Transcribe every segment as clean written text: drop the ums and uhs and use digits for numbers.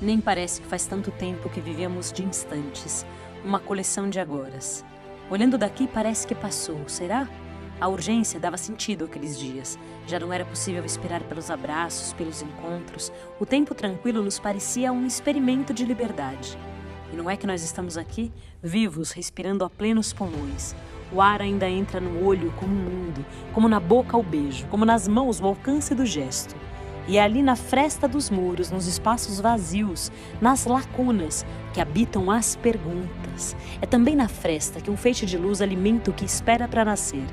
Nem parece que faz tanto tempo que vivemos de instantes, uma coleção de agoras. Olhando daqui parece que passou, será? A urgência dava sentido àqueles dias. Já não era possível esperar pelos abraços, pelos encontros. O tempo tranquilo nos parecia um experimento de liberdade. E não é que nós estamos aqui, vivos, respirando a plenos pulmões. O ar ainda entra no olho como um mundo, como na boca o beijo, como nas mãos o alcance do gesto. E é ali na fresta dos muros, nos espaços vazios, nas lacunas, que habitam as perguntas. É também na fresta que um feixe de luz alimenta o que espera para nascer.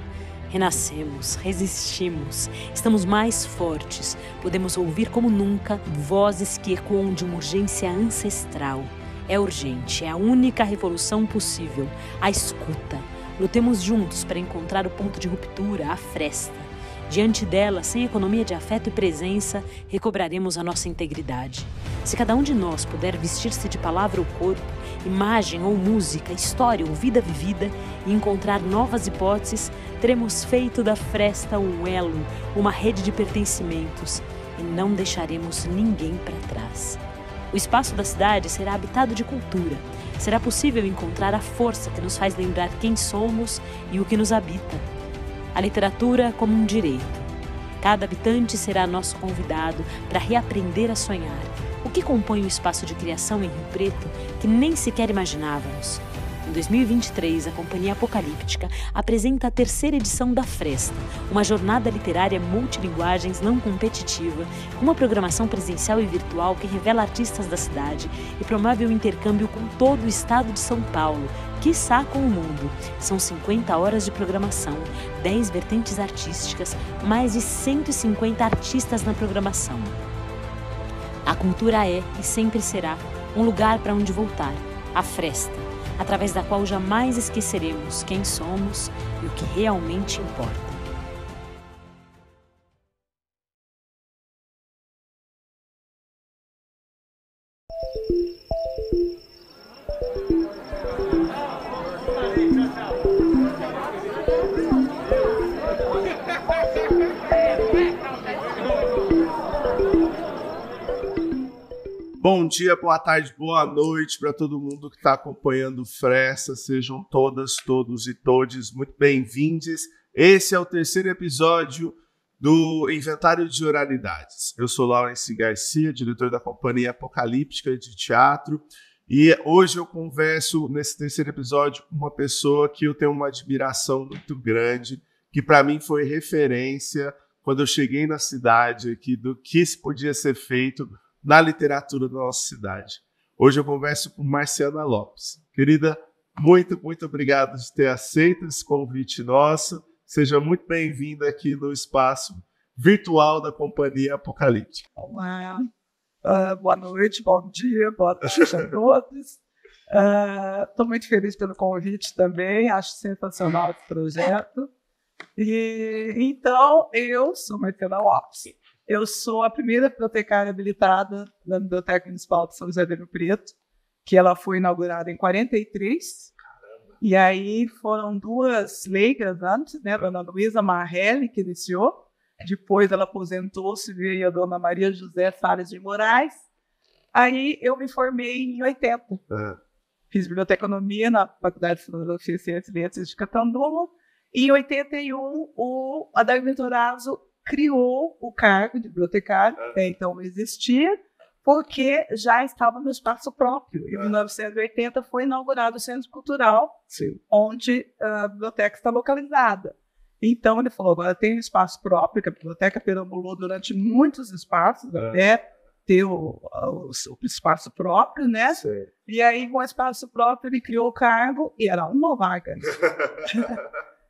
Renascemos, resistimos, estamos mais fortes, podemos ouvir como nunca vozes que ecoam de uma urgência ancestral. É urgente, é a única revolução possível, a escuta. Lutemos juntos para encontrar o ponto de ruptura, a fresta. Diante dela, sem economia de afeto e presença, recobraremos a nossa integridade. Se cada um de nós puder vestir-se de palavra ou corpo, imagem ou música, história ou vida vivida, e encontrar novas hipóteses, teremos feito da fresta um elo, uma rede de pertencimentos, e não deixaremos ninguém para trás. O espaço da cidade será habitado de cultura. Será possível encontrar a força que nos faz lembrar quem somos e o que nos habita. A literatura como um direito. Cada habitante será nosso convidado para reaprender a sonhar. O que compõe o espaço de criação em Rio Preto que nem sequer imaginávamos? Em 2023, a Companhia Apocalíptica apresenta a 3ª edição da Fresta, uma jornada literária multilinguagens não competitiva, com uma programação presencial e virtual que revela artistas da cidade e promove o intercâmbio com todo o estado de São Paulo, quiçá com o mundo. São 50 horas de programação, 10 vertentes artísticas, mais de 150 artistas na programação. A cultura é, e sempre será, um lugar para onde voltar, a Fresta, através da qual jamais esqueceremos quem somos e o que realmente importa. Bom dia, boa tarde, boa noite para todo mundo que está acompanhando o Fresta. Sejam todas, todos e todes muito bem-vindos. Esse é o 3º episódio do Inventário de Oralidades. Eu sou Laurence Garcia, diretor da Companhia Apocalíptica de Teatro, e hoje eu converso nesse 3º episódio com uma pessoa que eu tenho uma admiração muito grande, que para mim foi referência quando eu cheguei na cidade aqui do que se podia ser feito na literatura da nossa cidade. Hoje eu converso com Marciana Lopes. Querida, muito obrigado de ter aceito esse convite nosso. Seja muito bem-vinda aqui no espaço virtual da Companhia Apocalíptica. Olá, boa noite, bom dia, boa noite a todos. Estou muito feliz pelo convite também, acho sensacional esse projeto. Então, eu sou Marciana Lopes. Eu sou a primeira bibliotecária habilitada da Biblioteca Municipal de São José do Rio Preto, que ela foi inaugurada em 43. Caramba. E aí foram 2 leigas antes, né? A dona Luísa Marrelli, que iniciou. Depois ela aposentou-se, veio a dona Maria José Salles de Moraes. Aí eu me formei em 80. Fiz biblioteconomia na Faculdade de Filosofia e Ciências e Letras de Catanduva. E em 81, o Adair Venturazzo criou o cargo de bibliotecário, então não existia, porque já estava no espaço próprio. Em 1980 foi inaugurado o Centro Cultural, onde a biblioteca está localizada. Então ele falou, agora tem um espaço próprio, que a biblioteca perambulou durante muitos espaços, até ter o espaço próprio, né? Sim. E aí com o espaço próprio ele criou o cargo, e era uma vaga.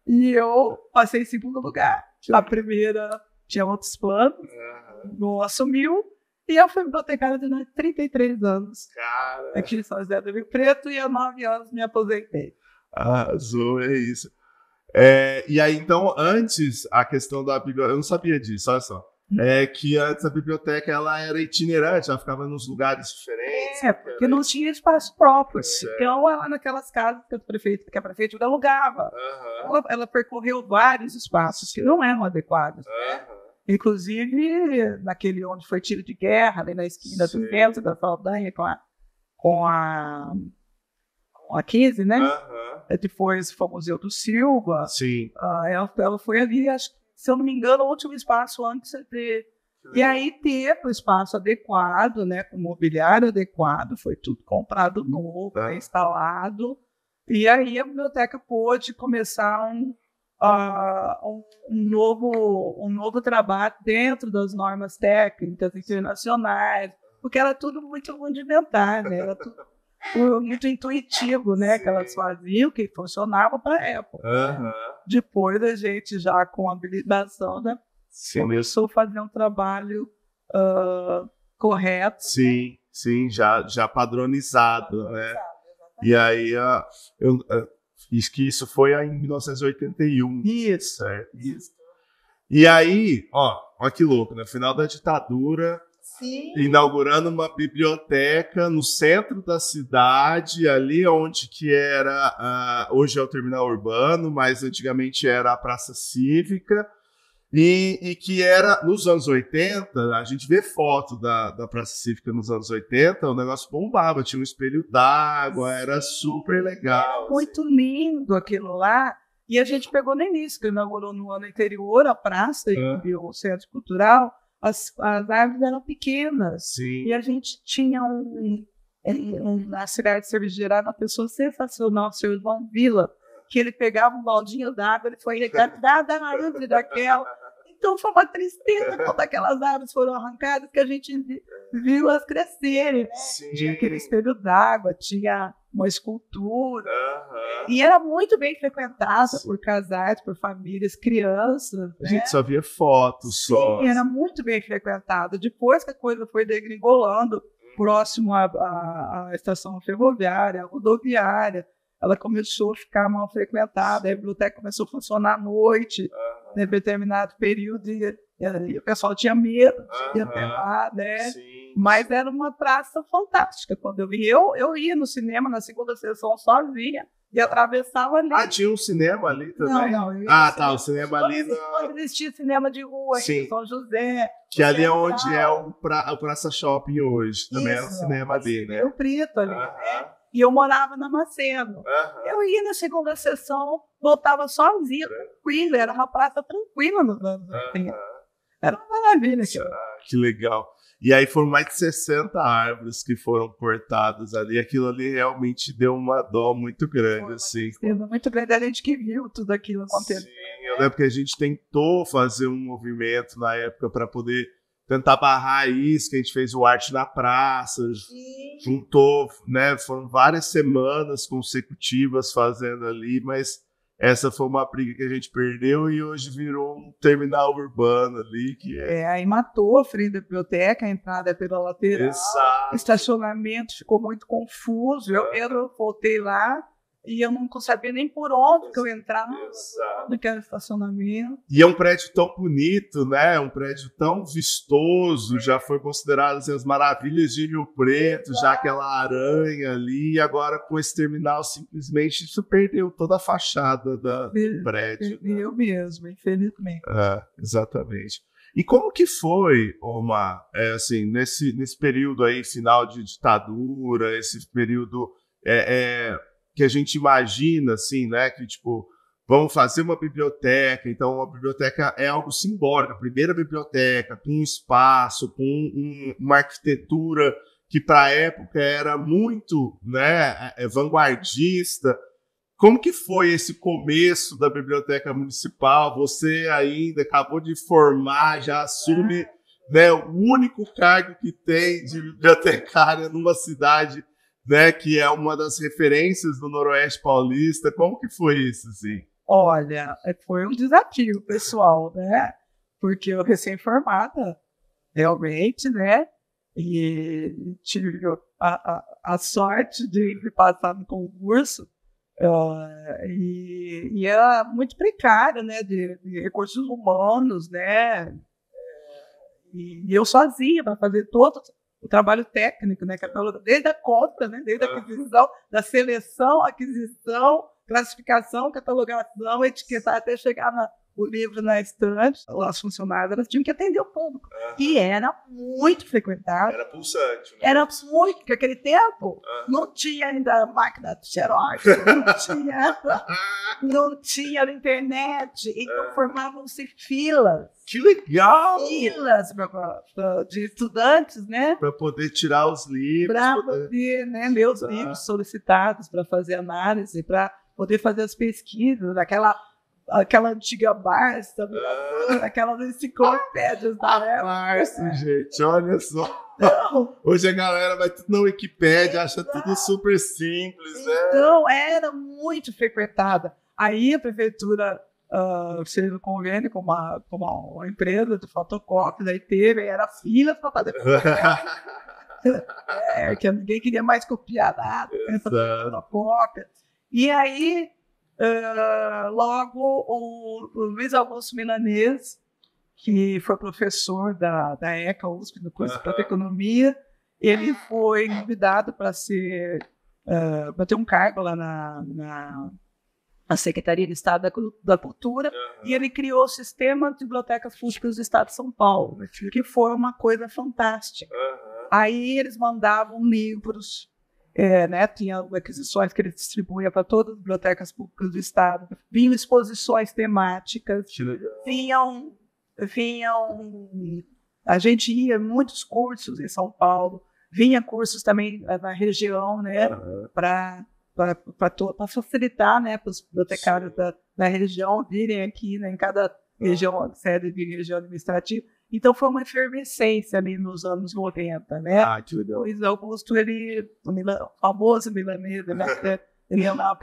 E eu passei em 2º lugar. A primeira tinha outros planos, não assumiu, e eu fui bibliotecária durante 33 anos. Cara. Aqui em São José do Rio Preto, e há 9 anos me aposentei. Arrasou, é isso. E aí, então, antes, a questão da biblioteca, eu não sabia disso, olha só. Que antes a biblioteca ela era itinerante, ela ficava nos lugares diferentes. Porque não tinha espaço próprio. Então, ela naquelas casas que a prefeitura alugava. Ela percorreu vários espaços que não eram adequados. Inclusive, naquele onde foi tiro de guerra, ali na esquina do centro da Saldanha, com a 15, né? Depois foi o Museu do Silva. Sim. Ela foi ali, acho, se eu não me engano, o último espaço antes de... E aí teve o espaço adequado, né, com mobiliário adequado, foi tudo comprado novo, instalado. E aí a biblioteca pôde começar um novo trabalho dentro das normas técnicas internacionais, porque era tudo muito rudimentar, né? Era tudo muito intuitivo, né? Que elas faziam, que funcionava para a época. Depois a gente, já com a habilitação, né, começou a fazer um trabalho correto. Sim, já padronizado, né? E aí, isso foi em 1981. Isso. Certo? Isso. E aí, olha que louco, no final da ditadura, inaugurando uma biblioteca no centro da cidade, ali onde que era, hoje é o terminal urbano, mas antigamente era a Praça Cívica, e que era, nos anos 80, a gente vê foto da Praça Cívica nos anos 80, o negócio bombava, tinha um espelho d'água, era super legal. Muito lindo aquilo lá. E a gente pegou no início, que inaugurou no ano anterior a praça e o centro cultural, as árvores eram pequenas. Sim. E a gente tinha na cidade de Serviço Geral, uma pessoa sensacional, o senhor João Vila, que ele pegava um baldinho d'água, ele foi recarregar da árvore daquela. Então foi uma tristeza quando aquelas árvores foram arrancadas, que a gente viu elas crescerem. Né? Tinha aquele espelho d'água, tinha uma escultura. E era muito bem frequentada por casais, por famílias, crianças. A gente só via fotos só. Sim, era muito bem frequentada. Depois que a coisa foi degringolando, próximo à estação ferroviária, à rodoviária, ela começou a ficar mal frequentada, a biblioteca começou a funcionar à noite, em determinado período, e o pessoal tinha medo de ir até lá, né? Sim. Mas era uma praça fantástica. Quando eu ia no cinema na segunda sessão sozinha e atravessava ali. Tinha um cinema ali também? Não. O cinema ali Quando existia cinema de rua, em São José. Que ali é onde é o Praça Shopping hoje. Também era o cinema ali, né? O Preto ali, né? E eu morava na Maceno. Eu ia na segunda sessão, voltava sozinha, tranquila. Era uma praça tranquila nos anos 80. Era uma maravilha. Que legal. E aí foram mais de 60 árvores que foram cortadas ali. Aquilo ali realmente deu uma dó muito grande, assim. Muito grande. A gente que viu tudo aquilo acontecendo. Sim, eu lembro que a gente tentou fazer um movimento na época para poder tentar barrar isso, que a gente fez o Arte na Praça, juntou, né? Foram várias semanas consecutivas fazendo ali, mas essa foi uma briga que a gente perdeu e hoje virou um terminal urbano ali, que aí matou a frente da biblioteca, a entrada é pela lateral. Exato. O estacionamento ficou muito confuso. Eu voltei lá e eu não sabia nem por onde que eu entrava, onde que era o estacionamento. E é um prédio tão bonito, né? Um prédio tão vistoso, já foi considerado assim, as maravilhas de Rio Preto, já aquela aranha ali, e agora com esse terminal simplesmente isso perdeu toda a fachada do prédio. Eu mesmo, infelizmente. Exatamente. E como que foi, Omar, assim, nesse período aí, final de ditadura, esse período que a gente imagina, assim, né, que, tipo, vamos fazer uma biblioteca, então uma biblioteca é algo simbólico, a primeira biblioteca, com um espaço, com uma arquitetura que para a época era muito, né, vanguardista. Como que foi esse começo da Biblioteca Municipal? Você ainda acabou de formar, já assume, né, o único cargo que tem de bibliotecária numa cidade, né, que é uma das referências do Noroeste Paulista. Como que foi isso, assim? Olha, foi um desafio pessoal, né? Porque eu recém-formada, realmente, né? E tive a sorte de passar no concurso. E era muito precário, né? De recursos humanos, né? E eu sozinha para fazer todo o trabalho técnico, né? Desde a compra, né? Desde a aquisição, da seleção, aquisição, classificação, catalogação, etiquetar, até chegar o livro na estante, as funcionárias elas tinham que atender o público. E era muito frequentado. Era pulsante, né? Era muito, porque naquele tempo não tinha ainda máquina de xerox, não tinha internet, então formavam-se filas. Que legal! Filas de estudantes, né? Para poder tirar os livros. Para poder, né, ler os livros solicitados, para fazer análise, para poder fazer as pesquisas, aquela antiga Barça, aquelas enciclopédias da época. Barça, gente, olha só. Não. Hoje a galera vai tudo na Wikipédia, acha tudo super simples, né? Então, era muito frequentada. Aí a prefeitura fez um convênio com uma empresa de fotocópia, daí era fila para fazer que ninguém queria mais copiar nada, fotocópia. E aí, logo, o Luiz Augusto Milanês, que foi professor da ECA USP, do curso de Economia, ele foi convidado para ter um cargo lá na Secretaria de Estado da Cultura, e ele criou o Sistema de Bibliotecas Públicas do Estado de São Paulo, que foi uma coisa fantástica. Aí eles mandavam livros, né, tinha aquisições que ele distribuía para todas as bibliotecas públicas do Estado, vinham exposições temáticas, vinham a gente ia em muitos cursos em São Paulo, vinha cursos também na região, né, para facilitar, né, para os bibliotecários da região virem aqui, né, em cada região, sede de região administrativa. Então foi uma efervescência ali nos anos 90, né? O Luiz Augusto, o famoso milanês, né, ele é uma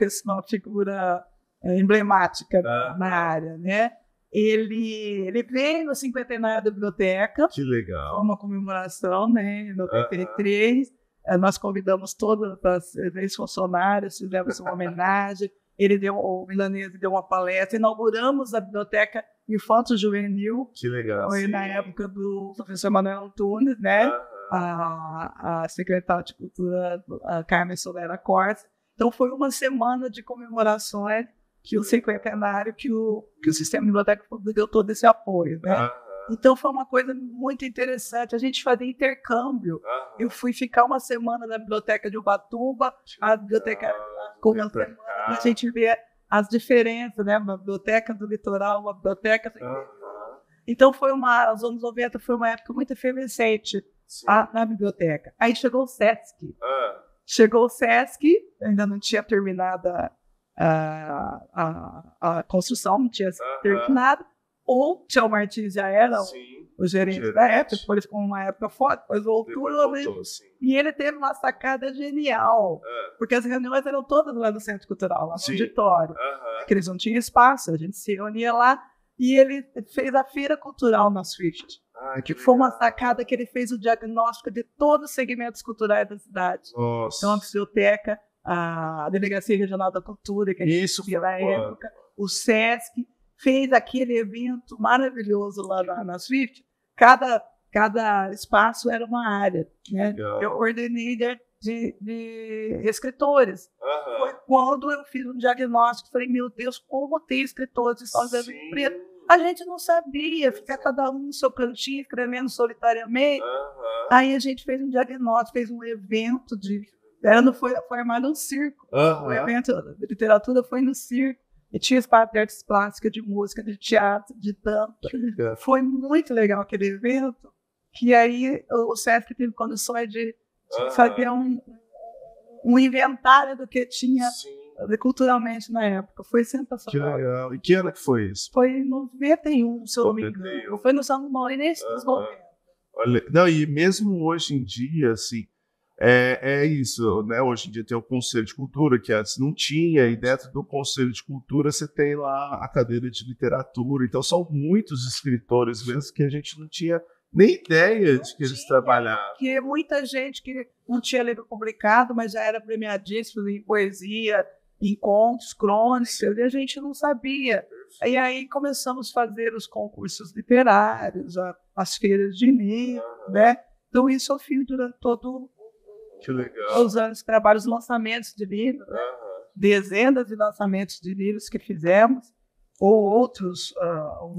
figura emblemática na área, né? Ele veio no cinquentenário da biblioteca. Que legal. Foi uma comemoração, né, em 93. Nós convidamos todas as ex-funcionários, fizemos uma homenagem. O Milanês deu uma palestra. Inauguramos a biblioteca Infanto-Juvenil. Que legal. Foi na época do professor Manuel Antunes, né? A secretária de Cultura, a Carmen Solera Corsa. Então, foi uma semana de comemorações que o cinquentenário, que o Sistema de Biblioteca Pública deu todo esse apoio, né? Então, foi uma coisa muito interessante. A gente fazia intercâmbio. Eu fui ficar uma semana na biblioteca de Ubatuba, a biblioteca ficou uma semana, a gente vê as diferenças, né? Uma biblioteca do litoral, uma biblioteca... Então, os anos 90 foi uma época muito efervescente na biblioteca. Aí chegou o Sesc. Chegou o Sesc, ainda não tinha terminado a construção, não tinha terminado. O Tchau Martins já era o gerente da época, depois ficou uma época fora, depois voltou. E ele teve uma sacada genial, porque as reuniões eram todas lá no Centro Cultural, lá no auditório, porque eles não tinham espaço, a gente se reunia lá, e ele fez a Feira Cultural na Swift, que foi uma sacada que ele fez o diagnóstico de todos os segmentos culturais da cidade. Então, a biblioteca, a Delegacia Regional da Cultura, que a gente via na época, o Sesc, fez aquele evento maravilhoso lá na Swift. Cada espaço era uma área, né? Eu ordenei de escritores. Foi quando eu fiz um diagnóstico, falei, meu Deus, como tem escritores de São José do Rio Preto? A gente não sabia, ficar cada um no seu cantinho, escrevendo solitariamente. Aí a gente fez um diagnóstico, fez um evento foi armado um circo. O evento de literatura foi no circo. E tinha espaço de artes plásticas, de música, de teatro, de dança. Foi muito legal aquele evento, que aí o Sesc teve condições de fazer um inventário do que tinha culturalmente na época. Foi sensacional. Que legal. E que ano que foi isso? Foi em 91, se eu não me engano. Foi no São Paulo, início dos 90. Não, e mesmo hoje em dia, assim, é isso, né? Hoje em dia tem o Conselho de Cultura, que antes não tinha, e dentro do Conselho de Cultura você tem lá a cadeira de literatura. Então são muitos escritores mesmo que a gente não tinha nem ideia de que eles trabalhavam. Que muita gente que não tinha livro publicado, mas já era premiadíssimo em poesia, em contos, crônicas, e a gente não sabia. E aí começamos a fazer os concursos literários, as feiras de livro, né? Então isso eu fiz durante os anos de trabalho, os lançamentos de livros, né? Dezenas de lançamentos de livros que fizemos. ou outros...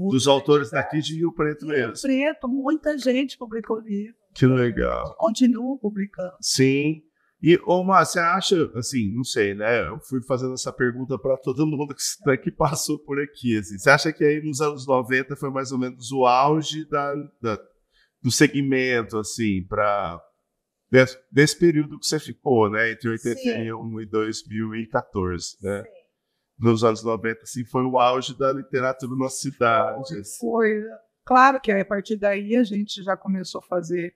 Dos autores daqui de Rio Preto mesmo. Rio Preto, muita gente publicou livro. Que legal. Continua publicando. Sim. E, Omar, você acha, assim, não sei, né? Eu fui fazendo essa pergunta para todo mundo que passou por aqui. Assim. Você acha que aí nos anos 90 foi mais ou menos o auge do segmento, assim, desse período que você ficou, né? Entre 81 e 2014, né? Sim. Nos anos 90, assim, foi o auge da literatura na cidade. Assim. Foi. Claro que a partir daí a gente já começou a fazer.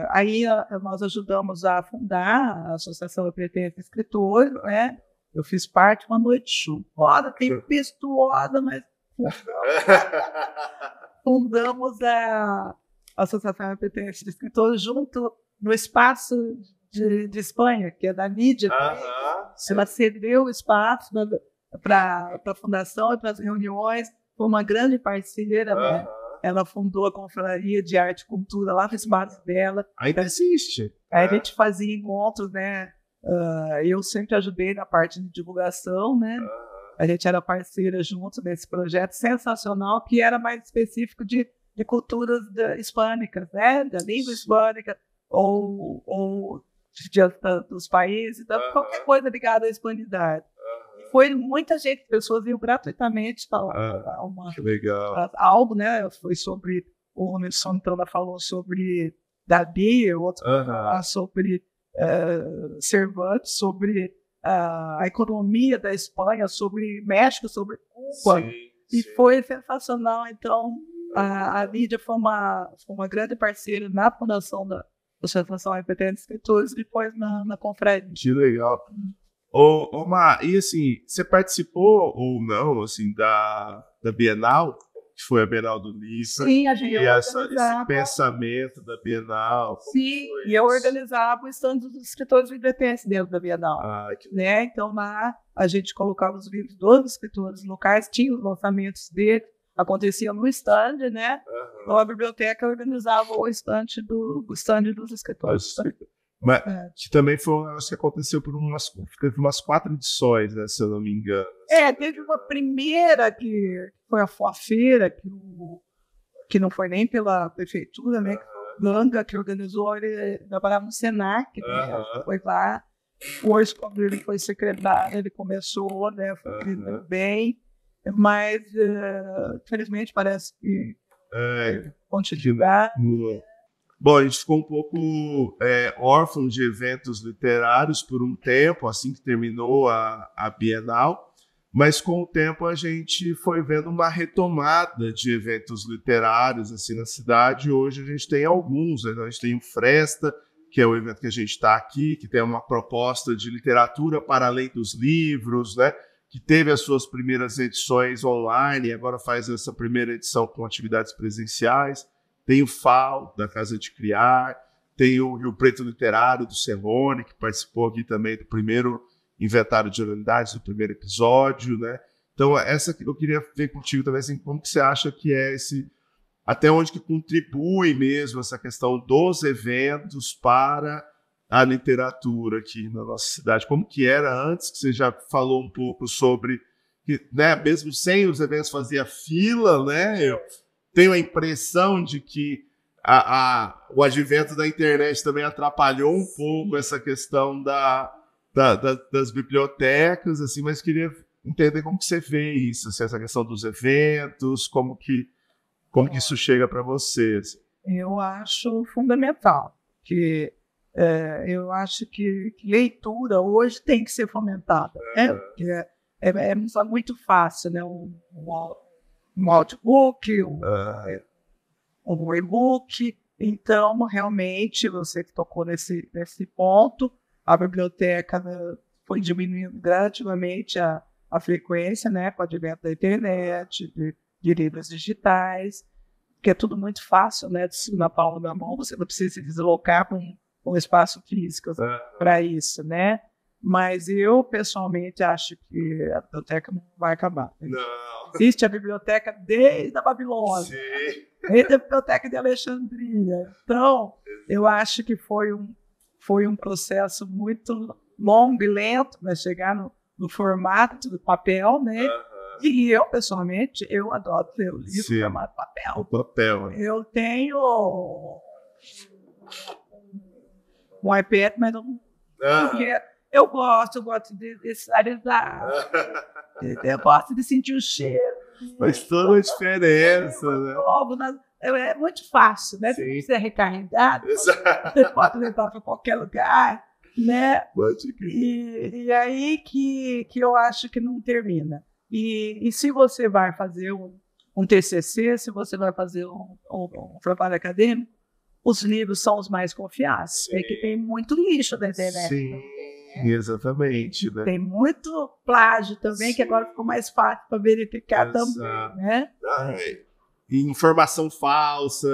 Aí nós ajudamos a fundar a Associação Epretência Escritores, né? Eu fiz parte uma noite chuvosa, tempestuosa, mas fundamos a Associação Epretência Escritores junto no espaço de Espanha, que é da Lídia. Ela cedeu o espaço para a fundação e para as reuniões, foi uma grande parceira, né? Ela fundou a Confraria de Arte e Cultura lá no espaço dela. Ainda existe. Aí a gente fazia encontros, né? Eu sempre ajudei na parte de divulgação, né? A gente era parceira junto nesse projeto sensacional, que era mais específico de culturas hispânicas, né? Da língua hispânica, ou dos países, qualquer coisa ligada à hispanidade. Foi muita gente, pessoas iam gratuitamente algo, né? Foi sobre, o Nelson Santana falou sobre Davi, o outro falou sobre Cervantes, sobre a economia da Espanha, sobre México, sobre Cuba. Sim. Foi sensacional. Então, a Lídia foi uma grande parceira na fundação da Associação Epretência de Escritores e depois na Confraria. Que legal. Omar, e assim, você participou ou não, assim, da Bienal, que foi a Bienal do Livro? Sim, a gente esse pensamento da Bienal. Sim, e eu organizava o stand dos escritores livretenses dentro da Bienal. Né? Então, lá, a gente colocava os livros dos escritores locais, tinha os lançamentos deles, acontecia no stand, né? Então, a biblioteca organizava o stand dos escritores. Mas que também foi um negócio que aconteceu teve umas 4 edições, né, se eu não me engano. Teve uma primeira que foi a feira, que não foi nem pela prefeitura, né? Langa, que organizou, ele trabalhava no Senac, né? Foi lá. Hoje, quando ele foi secretário, ele começou, né? Foi bem, mas infelizmente parece que continuar. Bom, a gente ficou um pouco órfão de eventos literários por um tempo, assim que terminou a Bienal, mas com o tempo a gente foi vendo uma retomada de eventos literários assim, na cidade. Hoje a gente tem alguns, né? A gente tem o Fresta, que é o evento que a gente está aqui, que tem uma proposta de literatura para além dos livros, né? Que teve as suas primeiras edições online e agora faz essa primeira edição com atividades presenciais. Tem o FAO, da Casa de Criar, tem o Rio Preto Literário, do Celone, que participou aqui também do primeiro Inventário de Oralidades, do primeiro episódio, né? Então, essa eu queria ver contigo também, assim, como que você acha que é até onde que contribui mesmo essa questão dos eventos para a literatura aqui na nossa cidade? Como que era antes, que você já falou um pouco sobre, que, né, mesmo sem os eventos fazia fila, né? Eu tenho a impressão de que o advento da internet também atrapalhou um pouco essa questão das bibliotecas, assim, mas queria entender como que você vê isso, assim, essa questão dos eventos, como que isso chega para você. Assim. Eu acho fundamental, que eu acho que leitura hoje tem que ser fomentada, né? Porque é muito fácil, né? Um audiobook, um e-book. Então, realmente, você que tocou nesse ponto, a biblioteca foi diminuindo gradativamente a frequência, né, com o advento da internet, de livros digitais, que é tudo muito fácil, né, na palma da mão, você não precisa se deslocar para um espaço físico para isso, né? Mas eu, pessoalmente, acho que a biblioteca não vai acabar. Né? Não. Existe a biblioteca desde a Babilônia, desde a biblioteca de Alexandria. Então, eu acho que foi um processo muito longo e lento para chegar no formato do papel, né? E eu, pessoalmente, eu adoro ler o livro chamado Papel. O papel. Eu tenho um iPad, mas não... Porque eu gosto de visualizar. Eu gosto de sentir o cheiro. Faz toda a diferença, né? É muito fácil, né? Você precisa recarregar, você pode levar para qualquer lugar, né? E aí que eu acho que não termina. E se você vai fazer um TCC, se você vai fazer um trabalho acadêmico, os livros são os mais confiáveis. É que tem muito lixo na internet. Sim, exatamente. Né? Tem muito plágio também, que agora ficou mais fácil para verificar também, né? E informação falsa.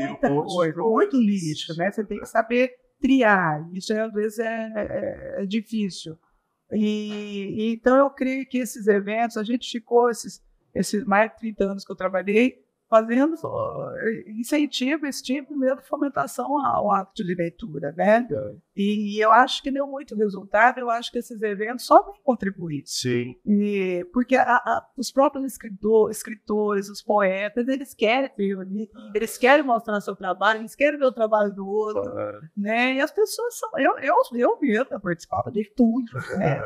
Muita coisa, muito lixo, né? Você tem que saber triar. Isso às vezes é difícil. E então eu creio que esses eventos, a gente ficou esses mais de 30 anos que eu trabalhei, fazendo incentivo, estímulo, mesmo fomentação ao hábito de leitura, né? E eu acho que deu muito resultado, eu acho que esses eventos só vão contribuir. Sim. Porque os próprios escritores, os poetas, eles querem reunir, eles querem mostrar seu trabalho, eles querem ver o trabalho do outro, né? E as pessoas são... Eu mesmo participava de tudo, né?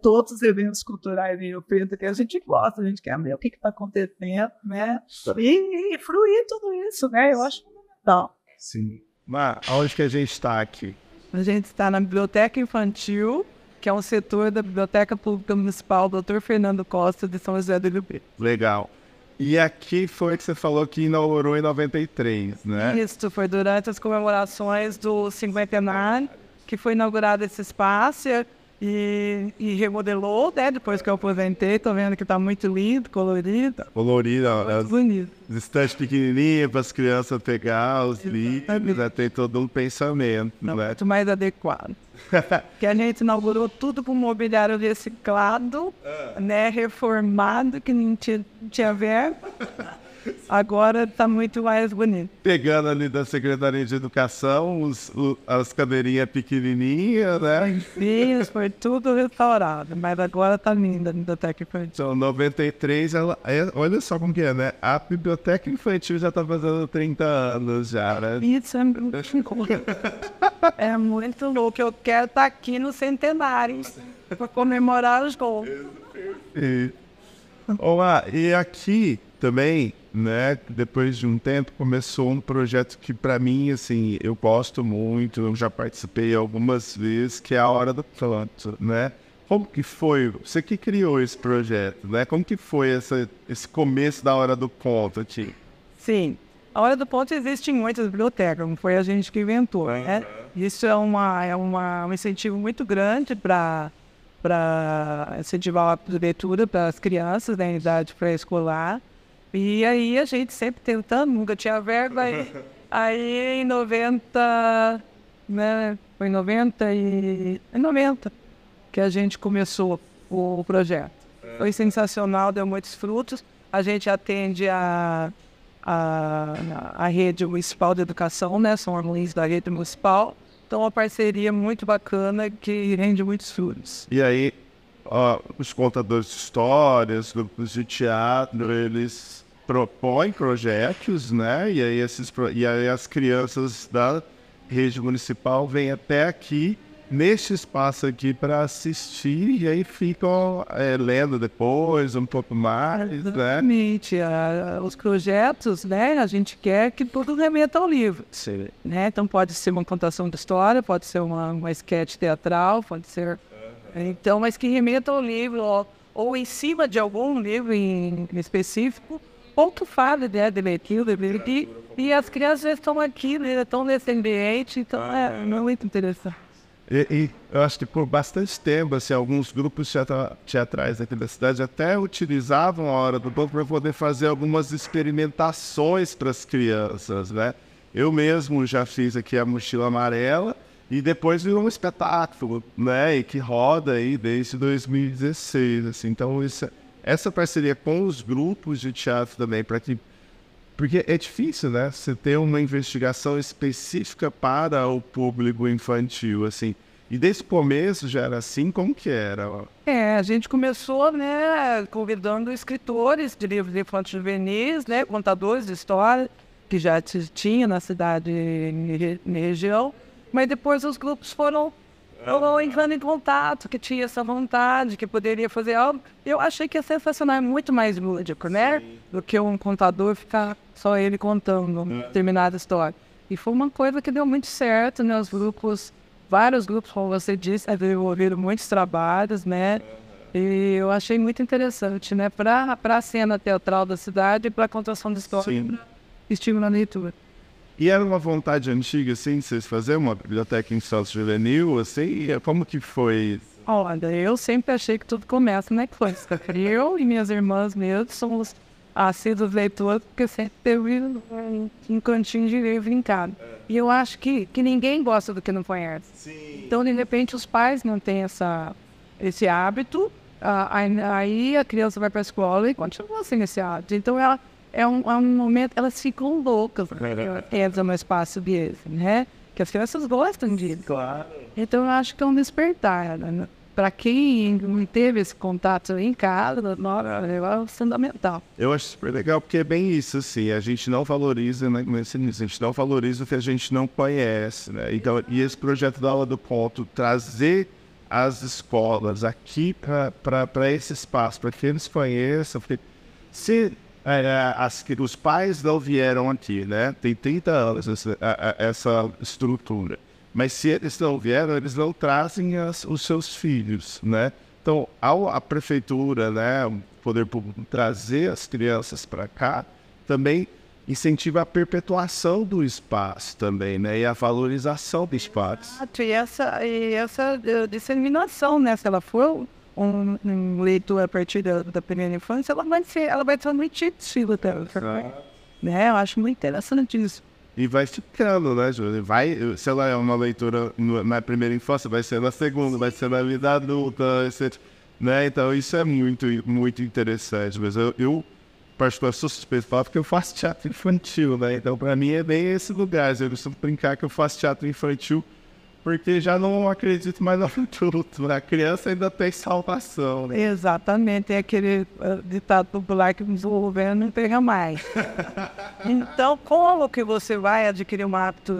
Todos os eventos culturais em Rio Preto que a gente gosta, a gente quer ver o que está acontecendo, né? E fruir tudo isso, né? Eu acho fundamental. Sim. Mas onde que a gente está aqui? A gente está na Biblioteca Infantil, que é um setor da Biblioteca Pública Municipal Dr. Fernando Costa, de São José do Rio Preto. Legal. E aqui foi que você falou que inaugurou em 93, né? Isso, foi durante as comemorações do cinquentenário que foi inaugurado esse espaço e remodelou, né? Depois que eu aposentei, tô vendo que tá muito lindo, colorido. Colorido, muito bonito. Os estantes pequenininhos para as crianças pegar os livros, né? Tem todo um pensamento, não, né? Muito mais adequado. Que a gente inaugurou tudo com mobiliário reciclado, né? Reformado, que não tinha verba. Agora está muito mais bonito. Pegando ali da Secretaria de Educação, as cadeirinhas pequenininhas, né? Sim, foi tudo restaurado, mas agora está linda a Biblioteca Infantil. Então, 93, olha só como que é, né? A Biblioteca Infantil já está fazendo 30 anos já, né? Isso é muito louco. É muito louco. Eu quero estar aqui no centenário para comemorar os gols. E aqui também, né, depois de um tempo, começou um projeto que para mim, assim, eu gosto muito, eu já participei algumas vezes, que é a Hora do Conto, né? Como que foi? Você que criou esse projeto, né? Como que foi esse começo da Hora do Conto aqui? Sim, a Hora do Conto existe em muitas bibliotecas, não foi a gente que inventou, né? Isso é um incentivo muito grande para incentivar a leitura para as crianças da idade pré-escolar. E aí a gente sempre tentando, nunca tinha verba. Aí em 90, né? Foi em 90 que a gente começou o projeto. Foi sensacional, deu muitos frutos. A gente atende a rede municipal de educação, né? São alunos da rede municipal. Então, uma parceria muito bacana que rende muitos frutos. E aí, os contadores de histórias, grupos de teatro, eles propõem projetos, né? E aí as crianças da rede municipal vêm até aqui, neste espaço aqui, para assistir, e aí ficam lendo depois um pouco mais, Exatamente. Né? Os projetos, né? A gente quer que tudo remeta ao livro. Sim. Né? Então pode ser uma contação de história, pode ser uma sketch teatral, pode ser... Então, mas que remeta ao livro, ou em cima de algum livro em específico, ponto fala, né, de leitura, e as crianças estão aqui, né, estão nesse ambiente, então é muito interessante. E eu acho que por bastante tempo, assim, alguns grupos teatrais aqui da cidade até utilizavam a Hora do Conto para poder fazer algumas experimentações para as crianças, né? Eu mesmo já fiz aqui a Mochila Amarela e depois virou um espetáculo, né? E que roda aí desde 2016, assim. Então essa parceria com os grupos de teatro também, porque é difícil, né? Você ter uma investigação específica para o público infantil, assim. E desde o começo já era assim? Como que era? A gente começou, né, convidando escritores de livros infantis juvenis, né, contadores de história, que já tinha na cidade e região, mas depois os grupos foram entrando em contato, que tinha essa vontade, que poderia fazer algo. Eu achei que é sensacional, é muito mais lúdico, né, do que um contador ficar só ele contando determinada história. E foi uma coisa que deu muito certo, né, os grupos... Vários grupos, como você disse, desenvolveram muitos trabalhos, né? E eu achei muito interessante, né? Para a cena teatral da cidade e para a contação de história, para estimular a leitura. E era uma vontade antiga, assim, de vocês fazerem uma biblioteca infanto-juvenil, assim? Como que foi? Olha, eu sempre achei que tudo começa na infância. Eu e minhas irmãs mesmo somos assíduos leitores, porque sempre teve um cantinho de livro em casa. E eu acho que ninguém gosta do que não conhece. Sim. Então, de repente, os pais não têm esse hábito, aí a criança vai para a escola e continua sem esse hábito. Então, é um momento, elas ficam loucas, entram no espaço deles, né? Que as crianças gostam disso. Claro. Então, eu acho que é um despertar, né? Para quem não teve esse contato em casa, é fundamental. Eu acho super legal, porque é bem isso, assim, a gente não valoriza, né, a gente não valoriza o que a gente não conhece, né? Então, e esse projeto da Aula do Ponto, trazer as escolas aqui para esse espaço, para que eles conheçam, porque se os pais não vieram aqui, né, tem 30 anos essa estrutura. Mas se eles não vieram, eles não trazem os seus filhos, né? Então, a prefeitura, né, o poder público trazer as crianças para cá, também incentiva a perpetuação do espaço também, né? E a valorização do espaço. E essa disseminação, né? Se ela for um leitor a partir da primeira infância, ela vai transmitir estilo dela, né? Eu acho muito interessante isso. E vai ficando, né, Júlio? Se ela é uma leitura na primeira infância, vai ser na segunda, vai ser na vida adulta, etc. Né? Então isso é muito, muito interessante. Mas eu particularmente, sou suspeito de falar porque eu faço teatro infantil, né? Então para mim é bem esse lugar. Eu costumo brincar que eu faço teatro infantil porque já não acredito mais no adulto, né? A criança ainda tem salvação, né? Exatamente, é aquele ditado popular que o governo não pega mais. Então, como que você vai adquirir um hábito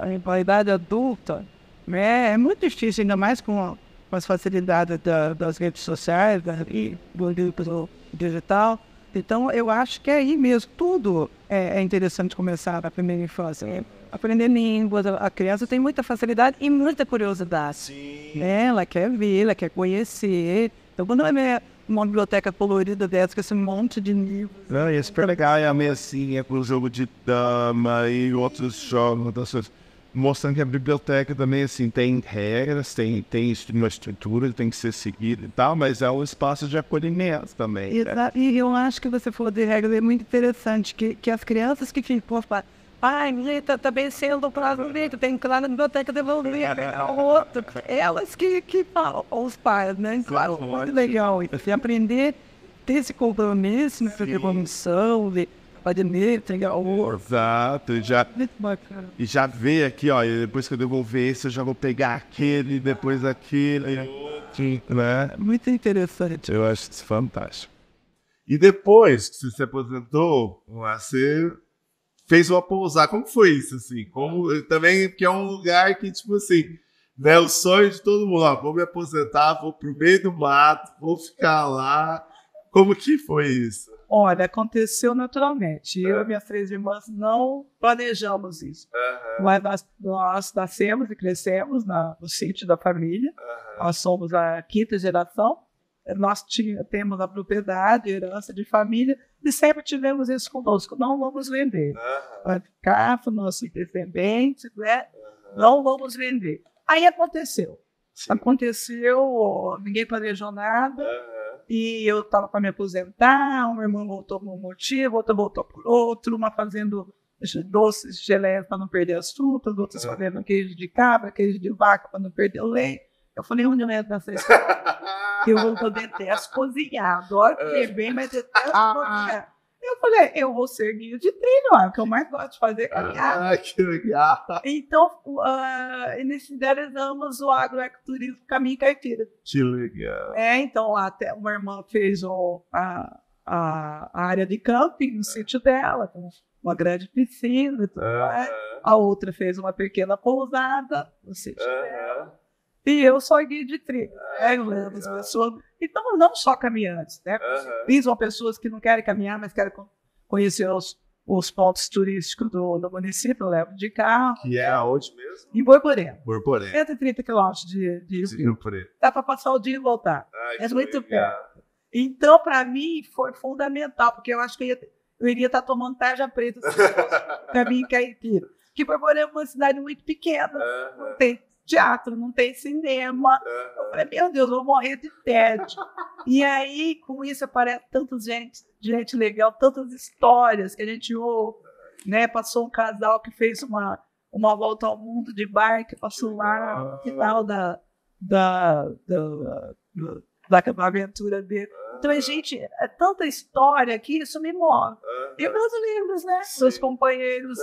em qualidade adulta? É muito difícil, ainda mais com as facilidades das redes sociais e do livro digital. Então, eu acho que é aí mesmo. Tudo é interessante começar na primeira infância. Aprender línguas, a criança tem muita facilidade e muita curiosidade. Sim. Ela quer ver, ela quer conhecer. Então, quando ela vê uma biblioteca colorida dessa, com esse monte de livros... Não, e é super legal, é a mesinha com o jogo de dama e outros jogos, mostrando que a biblioteca também, assim, tem regras, tem uma estrutura, tem que ser seguida e tal, mas é um espaço de acolhimento também. Exato, né? E eu acho que você falou de regras, é muito interessante, que as crianças que ficam... Ai, tá vencendo o prazo dele, tem que ir lá na biblioteca devolver o outro. Elas que falam, os pais, né? Claro, muito legal isso. E aprender, ter esse compromisso, né? De comissão, de entregar o outro. Exato, e já vê aqui, ó, e depois que eu devolver esse, eu já vou pegar aquele, depois aquele, né? Muito interessante. Eu acho isso fantástico. E depois que você se aposentou, você... fez uma pousada. Como foi isso, assim? Também, porque é um lugar que, tipo assim, né, o sonho de todo mundo, ó, vou me aposentar, vou pro meio do mato, vou ficar lá. Como que foi isso? Olha, aconteceu naturalmente. Eu e minhas 3 irmãs não planejamos isso. Mas nós nascemos e crescemos no sítio da família. Nós somos a 5ª geração. Nós temos a propriedade, a herança de família, e sempre tivemos isso conosco. Não vamos vender. Vai ficar para os nossos descendentes, né? Não vamos vender. Aí aconteceu. Sim. Aconteceu, ninguém planejou nada, e eu estava para me aposentar, uma irmã voltou por um motivo, outra voltou por outro, uma fazendo doces, geleias para não perder as frutas, outras fazendo queijo de cabra, queijo de vaca para não perder o leite. Eu falei, onde eu entro nessa história? Eu detesto cozinhar, adoro beber, mas detesto cozinhar. Eu falei, eu vou ser guia de trilho, é o que eu mais gosto de fazer, caminhar. Ah, que legal. Então, nesse idealizamos o agroecoturismo Caminho Caipira. Que legal. Então lá até uma irmã fez a área de camping no sítio dela, com uma grande piscina e tudo mais. A outra fez uma pequena pousada no sítio dela. E eu sou guia de trilha. Eu levo as pessoas. Então, não só caminhantes, né? São pessoas que não querem caminhar, mas querem conhecer os pontos turísticos do município. Eu levo de carro. Que é aonde mesmo? Em Borborema. Borborema. 130 quilômetros de Rio Preto. Dá para passar o dia e voltar. Ai, É muito perto. Então, para mim, foi fundamental, porque eu acho que eu iria estar tomando tarja preta Caminho Caipira. Porque Borborema é uma cidade muito pequena. Não tem teatro, não tem cinema. Eu falei, meu Deus, eu vou morrer de tédio. E aí, com isso, aparece tanta gente legal, tantas histórias que a gente ouve, né? Passou um casal que fez uma volta ao mundo de barco, passou lá no final da aventura dele. Então, gente, é tanta história que isso me move. E meus livros, né? Meus companheiros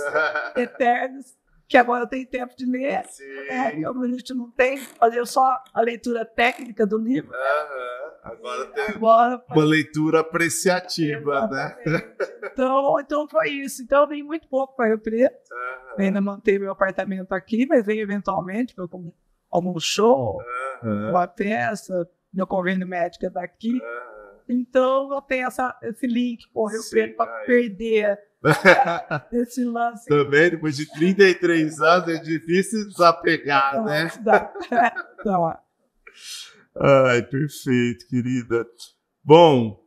eternos, que agora eu tenho tempo de ler. A gente não tem, fazer só a leitura técnica do livro. Agora tem uma leitura apreciativa, né? Então foi isso. Então eu vim muito pouco para Rio Preto. Ainda mantive meu apartamento aqui, mas venho eventualmente para algum show, uma peça, meu convênio médico é daqui. Então eu tenho esse link com o Rio Preto para perder esse lance. Também, depois de 33 anos, é difícil desapegar, né? Não. Ai, perfeito, querida. Bom,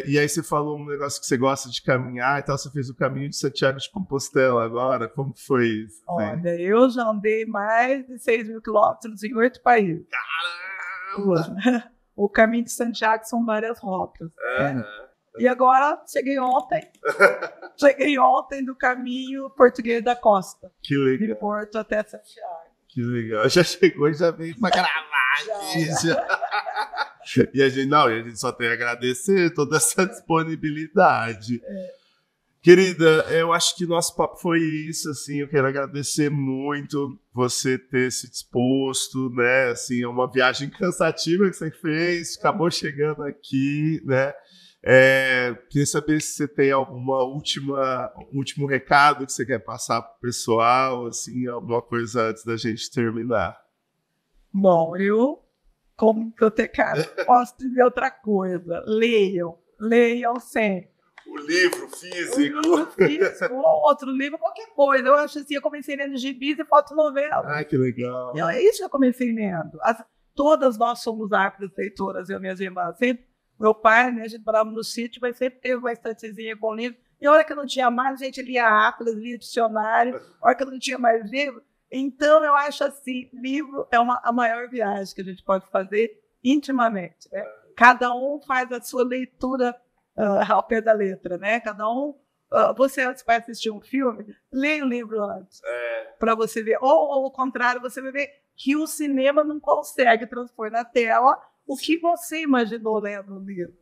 e aí você falou um negócio que você gosta de caminhar e tal, você fez o caminho de Santiago de Compostela agora, como foi isso? Olha, eu já andei mais de 6 mil quilômetros em 8 países. Caramba! O caminho de Santiago são várias rotas. E agora, cheguei ontem do caminho português da costa. Que legal. De Porto até Santiago. Que legal. Já chegou e já veio para gravar aqui. E a gente só tem a agradecer toda essa disponibilidade. Querida, eu acho que nosso papo foi isso, assim, eu quero agradecer muito você ter se disposto, né, assim, é uma viagem cansativa que você fez, acabou chegando aqui, né, queria saber se você tem último recado que você quer passar para o pessoal, assim, alguma coisa antes da gente terminar. Bom, eu, como bibliotecário, posso dizer outra coisa, leiam sempre. O livro físico. Ou outro livro, qualquer coisa. Eu acho assim, eu comecei lendo gibis e fotonovelas. Ai, que legal. É isso que eu comecei lendo. Todas nós somos ávidas leitoras, eu e minhas irmãs. Sempre, meu pai, né, a gente morava no sítio, mas sempre teve uma estantezinha com livro. E a hora que não tinha mais, a gente lia Atlas, lia dicionário. A hora que não tinha mais livro. Então, eu acho assim, livro é a maior viagem que a gente pode fazer intimamente. Né? Cada um faz a sua leitura ao pé da letra, né? Cada um. Você antes vai assistir um filme, leia o livro antes, para você ver. Ou ao contrário, você vai ver que o cinema não consegue transpor na tela o que você imaginou lendo o livro.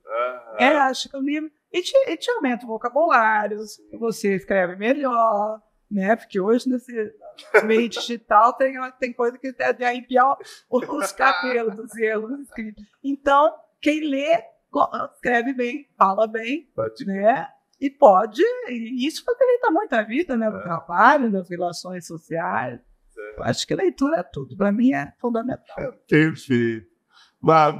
Acho que o livro te aumenta o vocabulário, você escreve melhor, né? Porque hoje nesse meio digital tem coisa que até arrepiar os cabelos dos erros escritos. Então, quem lê escreve bem, fala bem, né? E isso facilita muito a vida, né? Do trabalho, das relações sociais. Eu acho que a leitura é tudo. Para mim é fundamental. Perfeito. Mas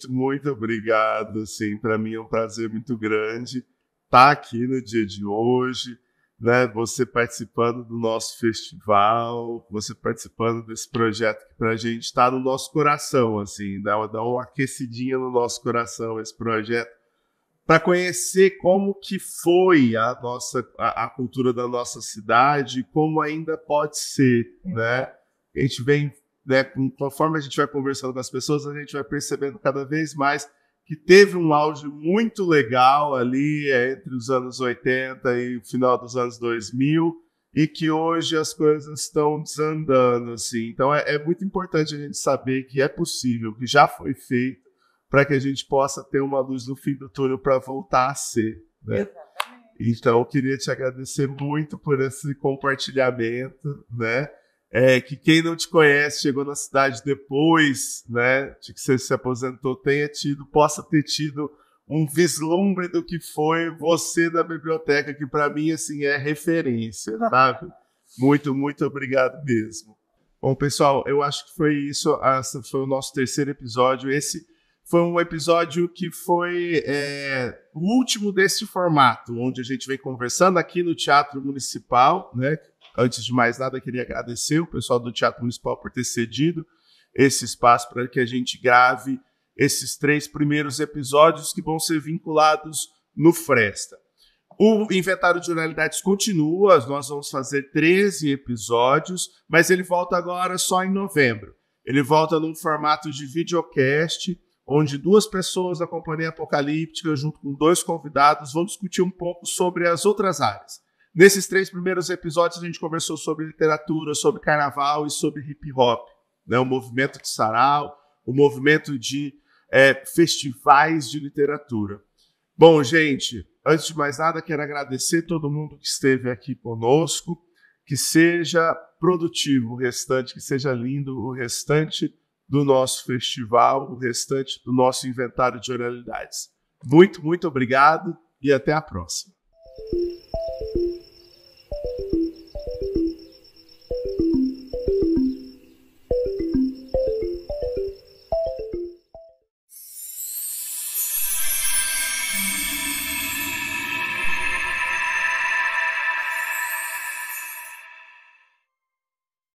muito obrigado. Assim, para mim é um prazer muito grande estar aqui no dia de hoje, né? Você participando do nosso festival, você participando desse projeto que pra gente está no nosso coração, assim, dá uma aquecidinha no nosso coração esse projeto, para conhecer como que foi a cultura da nossa cidade, como ainda pode ser, né? A gente vem, né, conforme a gente vai conversando com as pessoas, a gente vai percebendo cada vez mais que teve um auge muito legal ali entre os anos 80 e o final dos anos 2000, e que hoje as coisas estão desandando, assim. Então é muito importante a gente saber que é possível, que já foi feito, para que a gente possa ter uma luz no fim do túnel para voltar a ser. Né? Então, eu queria te agradecer muito por esse compartilhamento, né? Que quem não te conhece, chegou na cidade depois, né, de que você se aposentou, possa ter tido um vislumbre do que foi você na biblioteca, que para mim, assim, é referência, sabe? Muito, muito obrigado mesmo. Bom, pessoal, eu acho que foi isso. Esse foi o nosso terceiro episódio. Esse foi um episódio que foi o último desse formato, onde a gente vem conversando aqui no Teatro Municipal, né? Antes de mais nada, queria agradecer o pessoal do Teatro Municipal por ter cedido esse espaço para que a gente grave esses 3 primeiros episódios que vão ser vinculados no Fresta. O Inventário de Oralidades continua, nós vamos fazer 13 episódios, mas ele volta agora só em novembro. Ele volta num formato de videocast, onde 2 pessoas da Companhia Apocalíptica, junto com 2 convidados, vão discutir um pouco sobre as outras áreas. Nesses 3 primeiros episódios, a gente conversou sobre literatura, sobre carnaval e sobre hip hop, né? O movimento de sarau, o movimento de festivais de literatura. Bom, gente, antes de mais nada, quero agradecer todo mundo que esteve aqui conosco, que seja produtivo o restante, que seja lindo o restante do nosso festival, o restante do nosso inventário de oralidades. Muito, muito obrigado e até a próxima.